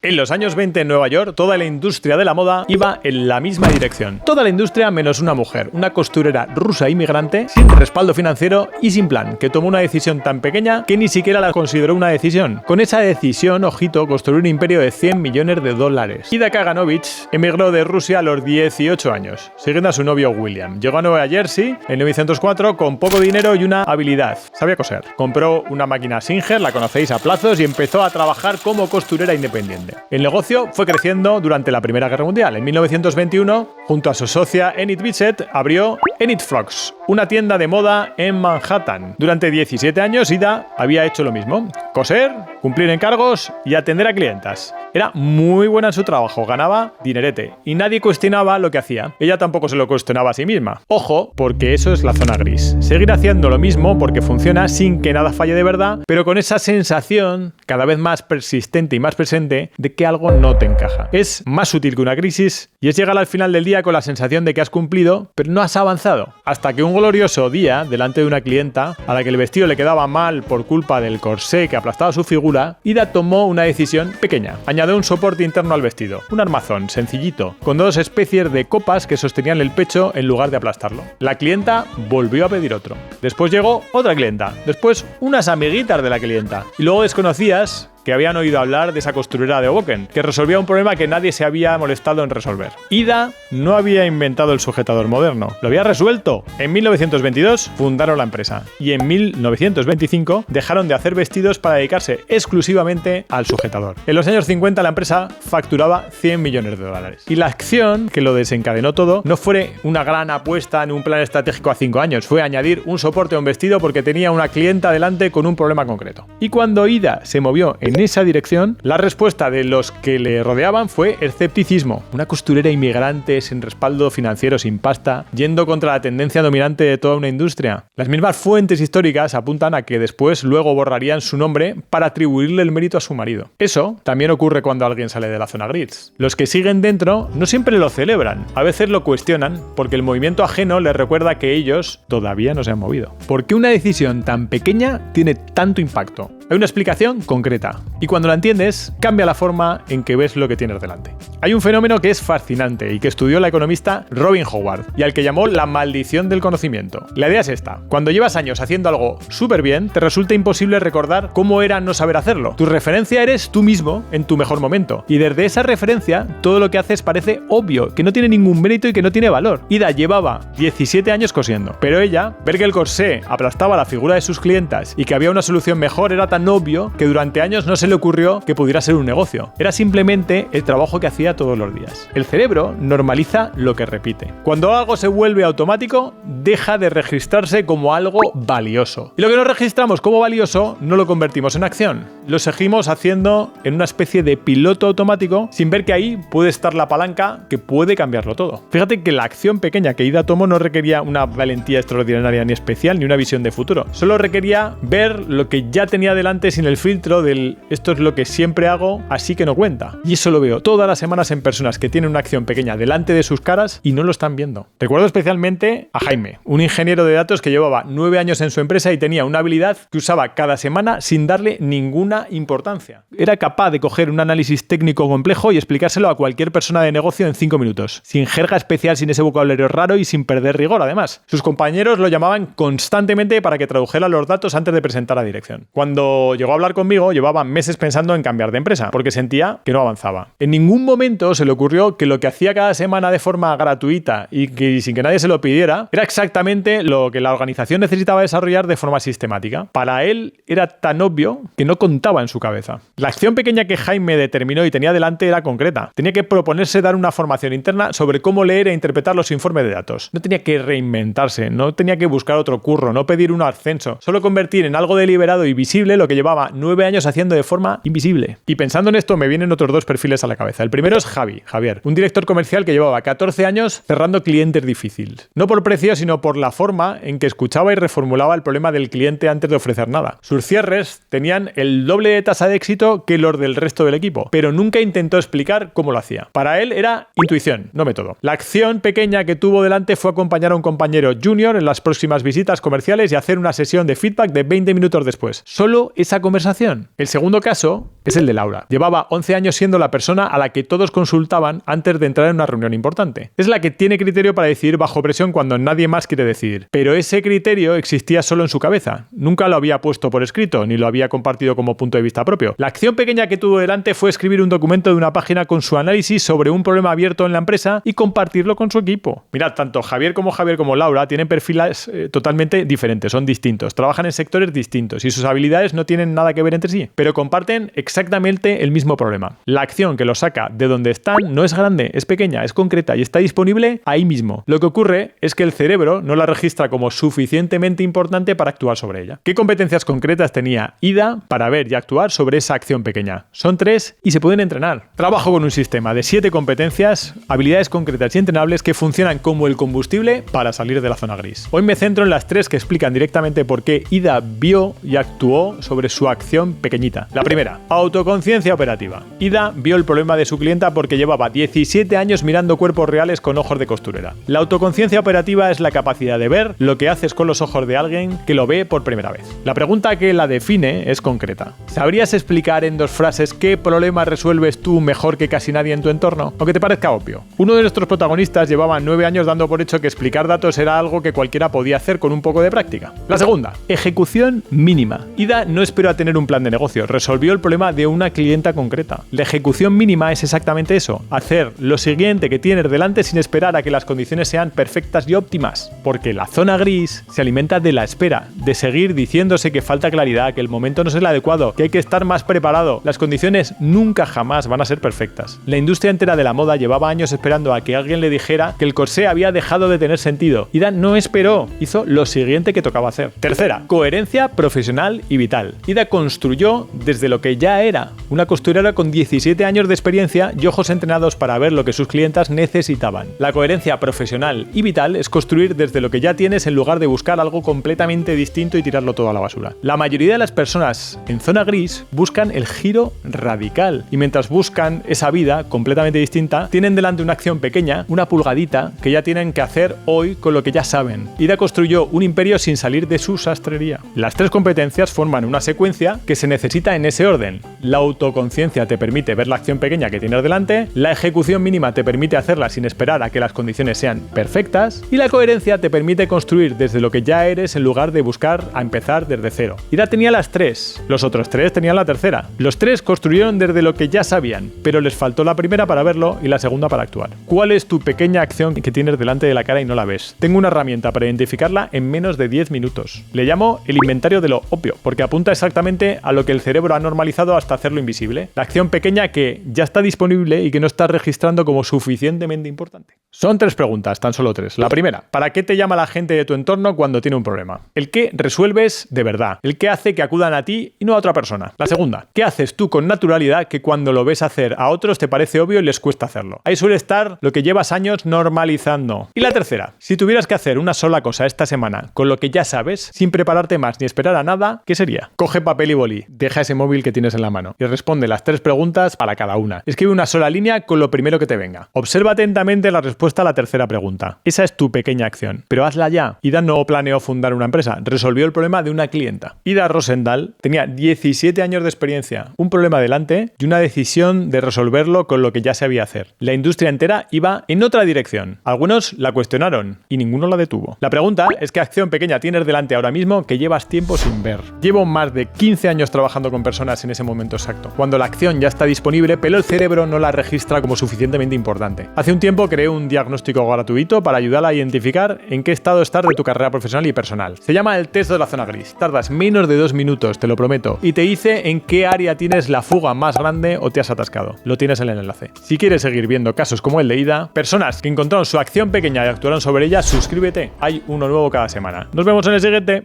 En los años 20 en Nueva York, toda la industria de la moda iba en la misma dirección. Toda la industria menos una mujer, una costurera rusa inmigrante, sin respaldo financiero y sin plan, que tomó una decisión tan pequeña que ni siquiera la consideró una decisión. Con esa decisión, ojito, construyó un imperio de $100 millones. Ida Kaganovich emigró de Rusia a los 18 años, siguiendo a su novio William. Llegó a Nueva Jersey en 1904 con poco dinero y una habilidad. Sabía coser. Compró una máquina Singer, la conocéis, a plazos, y empezó a trabajar como costurera independiente. El negocio fue creciendo durante la Primera Guerra Mundial. En 1921, junto a su socia Enid Bissett, abrió Enid Frocks, una tienda de moda en Manhattan. Durante 17 años, Ida había hecho lo mismo: coser, cumplir encargos y atender a clientas. Era muy buena en su trabajo, ganaba dinerete y nadie cuestionaba lo que hacía. Ella tampoco se lo cuestionaba a sí misma. Ojo, porque eso es la zona gris. Seguir haciendo lo mismo porque funciona sin que nada falle de verdad, pero con esa sensación cada vez más persistente y más presente de que algo no te encaja. Es más sutil que una crisis y es llegar al final del día con la sensación de que has cumplido, pero no has avanzado. Hasta que un glorioso día, delante de una clienta a la que el vestido le quedaba mal por culpa del corsé que aplastaba su figura, Ida tomó una decisión pequeña. Añadió un soporte interno al vestido, un armazón sencillito, con dos especies de copas que sostenían el pecho en lugar de aplastarlo. La clienta volvió a pedir otro. Después llegó otra clienta, después unas amiguitas de la clienta, y luego desconocías que habían oído hablar de esa costurera de Hoboken, que resolvía un problema que nadie se había molestado en resolver. Ida no había inventado el sujetador moderno, lo había resuelto. En 1922 fundaron la empresa y en 1925 dejaron de hacer vestidos para dedicarse exclusivamente al sujetador. En los años 50 la empresa facturaba $100 millones. Y la acción que lo desencadenó todo no fue una gran apuesta en un plan estratégico a 5 años, fue añadir un soporte a un vestido porque tenía una clienta delante con un problema concreto. Y cuando Ida se movió en esa dirección, la respuesta de los que le rodeaban fue escepticismo. Una costurera inmigrante sin respaldo financiero, sin pasta, yendo contra la tendencia dominante de toda una industria. Las mismas fuentes históricas apuntan a que después luego borrarían su nombre para atribuirle el mérito a su marido. Eso también ocurre cuando alguien sale de la zona gris. Los que siguen dentro no siempre lo celebran, a veces lo cuestionan porque el movimiento ajeno les recuerda que ellos todavía no se han movido. ¿Por qué una decisión tan pequeña tiene tanto impacto? Hay una explicación concreta, y cuando la entiendes, cambia la forma en que ves lo que tienes delante. Hay un fenómeno que es fascinante y que estudió la economista Robin Howard, y al que llamó la maldición del conocimiento. La idea es esta: cuando llevas años haciendo algo súper bien, te resulta imposible recordar cómo era no saber hacerlo. Tu referencia eres tú mismo en tu mejor momento, y desde esa referencia, todo lo que haces parece obvio, que no tiene ningún mérito y que no tiene valor. Ida llevaba 17 años cosiendo, pero ella, ver que el corsé aplastaba la figura de sus clientas y que había una solución mejor era tan obvio que durante años no se le ocurrió que pudiera ser un negocio. Era simplemente el trabajo que hacía todos los días. El cerebro normaliza lo que repite. Cuando algo se vuelve automático, deja de registrarse como algo valioso. Y lo que no registramos como valioso, no lo convertimos en acción. Lo seguimos haciendo en una especie de piloto automático sin ver que ahí puede estar la palanca que puede cambiarlo todo. Fíjate que la acción pequeña que Ida tomó no requería una valentía extraordinaria ni especial ni una visión de futuro. Solo requería ver lo que ya tenía delante sin el filtro del esto es lo que siempre hago, así que no cuenta. Y eso lo veo todas las semanas en personas que tienen una acción pequeña delante de sus caras y no lo están viendo. Recuerdo especialmente a Jaime, un ingeniero de datos que llevaba 9 años en su empresa y tenía una habilidad que usaba cada semana sin darle ninguna importancia. Era capaz de coger un análisis técnico complejo y explicárselo a cualquier persona de negocio en 5 minutos, sin jerga especial, sin ese vocabulario raro y sin perder rigor además. Sus compañeros lo llamaban constantemente para que tradujera los datos antes de presentar a dirección. Cuando llegó a hablar conmigo, llevaba meses pensando en cambiar de empresa, porque sentía que no avanzaba. En ningún momento se le ocurrió que lo que hacía cada semana de forma gratuita y que sin que nadie se lo pidiera, era exactamente lo que la organización necesitaba desarrollar de forma sistemática. Para él era tan obvio que no contaba en su cabeza. La acción pequeña que Jaime determinó y tenía delante era concreta. Tenía que proponerse dar una formación interna sobre cómo leer e interpretar los informes de datos. No tenía que reinventarse, no tenía que buscar otro curro, no pedir un ascenso, solo convertir en algo deliberado y visible lo que llevaba 9 años haciendo de forma invisible. Y pensando en esto me vienen otros dos perfiles a la cabeza. El primero es Javier, un director comercial que llevaba 14 años cerrando clientes difíciles. No por precio, sino por la forma en que escuchaba y reformulaba el problema del cliente antes de ofrecer nada. Sus cierres tenían el doble de tasa de éxito que los del resto del equipo, pero nunca intentó explicar cómo lo hacía. Para él era intuición, no método. La acción pequeña que tuvo delante fue acompañar a un compañero junior en las próximas visitas comerciales y hacer una sesión de feedback de 20 minutos después. Solo esa conversación? El segundo caso es el de Laura. Llevaba 11 años siendo la persona a la que todos consultaban antes de entrar en una reunión importante. Es la que tiene criterio para decidir bajo presión cuando nadie más quiere decidir. Pero ese criterio existía solo en su cabeza. Nunca lo había puesto por escrito, ni lo había compartido como punto de vista propio. La acción pequeña que tuvo delante fue escribir un documento de una página con su análisis sobre un problema abierto en la empresa y compartirlo con su equipo. Mirad, tanto Javier como Laura tienen perfiles totalmente diferentes, son distintos, trabajan en sectores distintos y sus habilidades no tienen nada que ver entre sí, pero comparten exactamente el mismo problema. La acción que los saca de donde están no es grande, es pequeña, es concreta y está disponible ahí mismo. Lo que ocurre es que el cerebro no la registra como suficientemente importante para actuar sobre ella. ¿Qué competencias concretas tenía Ida para ver y actuar sobre esa acción pequeña? Son 3 y se pueden entrenar. Trabajo con un sistema de 7 competencias, habilidades concretas y entrenables que funcionan como el combustible para salir de la zona gris. Hoy me centro en las 3 que explican directamente por qué Ida vio y actuó sobre su acción pequeñita. La primera, autoconciencia operativa. Ida vio el problema de su clienta porque llevaba 17 años mirando cuerpos reales con ojos de costurera. La autoconciencia operativa es la capacidad de ver lo que haces con los ojos de alguien que lo ve por primera vez. La pregunta que la define es concreta. ¿Sabrías explicar en 2 frases qué problema resuelves tú mejor que casi nadie en tu entorno? Aunque te parezca obvio. Uno de nuestros protagonistas llevaba 9 años dando por hecho que explicar datos era algo que cualquiera podía hacer con un poco de práctica. La segunda, ejecución mínima. Ida no esperó a tener un plan de negocio, resolvió el problema de una clienta concreta. La ejecución mínima es exactamente eso, hacer lo siguiente que tienes delante sin esperar a que las condiciones sean perfectas y óptimas. Porque la zona gris se alimenta de la espera, de seguir diciéndose que falta claridad, que el momento no es el adecuado, que hay que estar más preparado. Las condiciones nunca jamás van a ser perfectas. La industria entera de la moda llevaba años esperando a que alguien le dijera que el corsé había dejado de tener sentido. Ida no esperó, hizo lo siguiente que tocaba hacer. Tercera, coherencia profesional y vital. Ida construyó desde lo que ya era, una costurera con 17 años de experiencia y ojos entrenados para ver lo que sus clientas necesitaban. La coherencia profesional y vital es construir desde lo que ya tienes en lugar de buscar algo completamente distinto y tirarlo todo a la basura. La mayoría de las personas en zona gris buscan el giro radical y mientras buscan esa vida completamente distinta, tienen delante una acción pequeña, una pulgadita que ya tienen que hacer hoy con lo que ya saben. Ida construyó un imperio sin salir de su sastrería. Las 3 competencias forman una secuencia que se necesita en ese orden. La autoconciencia te permite ver la acción pequeña que tienes delante, la ejecución mínima te permite hacerla sin esperar a que las condiciones sean perfectas y la coherencia te permite construir desde lo que ya eres en lugar de buscar a empezar desde cero. Ida tenía las 3, los otros 3 tenían la tercera. Los 3 construyeron desde lo que ya sabían, pero les faltó la primera para verlo y la segunda para actuar. ¿Cuál es tu pequeña acción que tienes delante de la cara y no la ves? Tengo una herramienta para identificarla en menos de 10 minutos. Le llamo el inventario de lo obvio, porque apunta exactamente a lo que el cerebro ha normalizado hasta hacerlo invisible. La acción pequeña que ya está disponible y que no estás registrando como suficientemente importante. Son 3 preguntas, tan solo 3. La primera, ¿para qué te llama la gente de tu entorno cuando tiene un problema? El qué resuelves de verdad. El qué hace que acudan a ti y no a otra persona. La segunda, ¿qué haces tú con naturalidad que cuando lo ves hacer a otros te parece obvio y les cuesta hacerlo? Ahí suele estar lo que llevas años normalizando. Y la tercera, si tuvieras que hacer una sola cosa esta semana con lo que ya sabes, sin prepararte más ni esperar a nada, ¿qué sería? Coge papel y boli, deja ese móvil que tienes en la mano y responde las 3 preguntas para cada una. Escribe una sola línea con lo primero que te venga. Observa atentamente la respuesta a la tercera pregunta. Esa es tu pequeña acción, pero hazla ya. Ida no planeó fundar una empresa, resolvió el problema de una clienta. Ida Rosendahl tenía 17 años de experiencia, un problema delante y una decisión de resolverlo con lo que ya sabía hacer. La industria entera iba en otra dirección. Algunos la cuestionaron y ninguno la detuvo. La pregunta es qué acción pequeña tienes delante ahora mismo que llevas tiempo sin ver. Llevo más de 15 años trabajando con personas en ese momento exacto. Cuando la acción ya está disponible, pero el cerebro no la registra como suficientemente importante. Hace un tiempo creé un diagnóstico gratuito para ayudar a identificar en qué estado estás de tu carrera profesional y personal. Se llama el test de la zona gris. Tardas menos de 2 minutos, te lo prometo, y te dice en qué área tienes la fuga más grande o te has atascado. Lo tienes en el enlace. Si quieres seguir viendo casos como el de Ida, personas que encontraron su acción pequeña y actuaron sobre ella, suscríbete. Hay uno nuevo cada semana. Nos vemos en el siguiente.